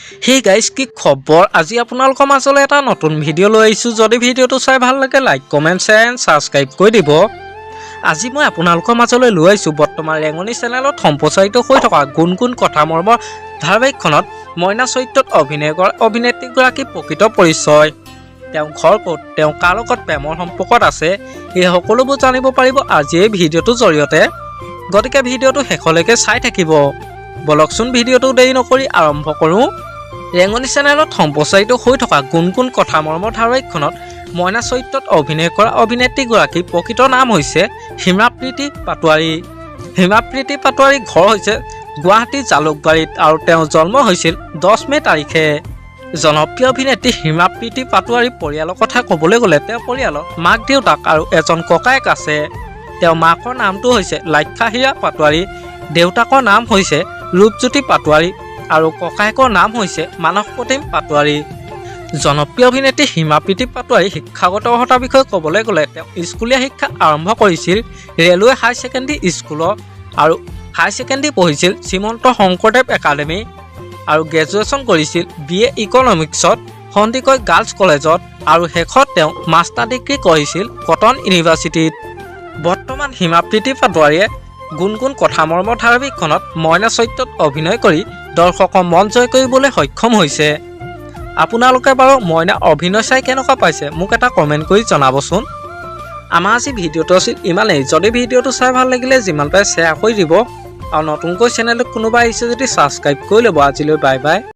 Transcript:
hey guys কি খবৰ আজি আপোনালোকৰ মাজলৈ এটা নতুন ভিডিঅ' লৈ আহিছোঁ যদি ভিডিঅ'টো চাই ভাল লাগে like comment share and subscribe কৰি দিব আজি মই আপোনালোকৰ মাজলৈ লৈ আহিছোঁ বৰ্তমান ৰেঙনি চেনেলত সম্প্ৰচাৰিত হৈ থকা গুণগুণ কথা মৰ্মৰ ধাৰাবাহিকখনত মইনা চৰিত্ৰত অভিনয় কৰা অভিনেত্ৰীগৰাকী প্ৰকৃত পৰিচয় তেওঁ ঘৰ ক'ত তেওঁ কাৰ লগত প্ৰেমৰ সম্পৰ্কত আছে এই সকলোবোৰ জানিব পাৰিব আজি এই ভিডিঅ'টোৰ জৰিয়তে গতিকে ভিডিঅ'টো শেষলৈকে চাই থাকিব বলকচোন ভিডিঅ'টো দেৰি নকৰি আৰম্ভ কৰোঁ ৰেঙনি চেনেলত সম্প্ৰচাৰিত হৈ থকা গুণগুণ কথা মৰ্মৰ ধাৰাবাহিকখনত মইনা চৰিত্ৰত অভিনয় কৰা অভিনেত্ৰীগৰাকীৰ প্ৰকৃত নাম হৈছে হিমাপ্ৰীতি পাটোৱাৰী হিমাপ্ৰীতি পাটোৱাৰীৰ ঘৰ হৈছে গুৱাহাটীৰ জালুকবাৰীত আৰু তেওঁৰ জন্ম হৈছিল 10 মে' তাৰিখে জনপ্ৰিয় অভিনেত্ৰী হিমাপ্ৰীতি পাটোৱাৰীৰ পৰিয়ালৰ কথা ক'বলৈ গ'লে তেওঁৰ পৰিয়ালৰ মাক দেউতাক আৰু এজন ককায়েক আছে তেওঁৰ মাকৰ নামটো হৈছে লাক্ষাহীৰা পাটোৱাৰী দেউতাকৰ নাম হৈছে ৰূপজ্যোতি পাটোৱাৰী আৰু ককায়েকৰ নাম হৈছে মানসপ্ৰতিম পাটোৱাৰী জনপ্ৰিয় অভিনেত্ৰী হিমাপ্ৰীতি পাটোৱাৰী শিক্ষাগত অৰ্হতাৰ বিষয়ে ক'বলৈ গ'লে তেওঁ স্কুলীয়া শিক্ষা আৰম্ভ কৰিছিল ৰেলৱে হাই ছেকেণ্ডেৰী স্কুলত আৰু হাই ছেকেণ্ডেৰী পঢ়িছিল শ্ৰীমন্ত শংকৰদেৱ একাডেমী আৰু গ্ৰেজুৱেশ্যন কৰিছিল BA ইকনমিক্সত সন্দিকৈ গাৰ্লছ কলেজত আৰু শেষত তেওঁ মাষ্টাৰ ডিগ্ৰী কৰিছিল কটন ইউনিভাৰ্চিটিত বৰ্তমান হিমাপ্ৰীতি পাটোৱাৰীয়ে গুণগুণ কথা মৰ্মৰ ধাৰাবাহিকখনত মইনা চৰিত্ৰত অভিনয় কৰি দৰ্শকৰ মন জয় কৰিবলৈ সক্ষম হৈছে আপোনালোকে বাৰু মইনা অভিনয় চাই কেনেকুৱা পাইছে মোক এটা কমেণ্ট কৰি জনাবচোন আমাৰ আজি ভিডিঅ'টো আছিল ইমানেই যদি ভিডিঅ'টো চাই ভাল লাগিলে যিমান পাৰে শ্বেয়াৰ কৰি দিব আৰু নতুনকৈ চেনেলটোত কোনোবা আহিছে যদি ছাবস্ক্ৰাইব কৰি ল'ব আজিলৈ বাই বাই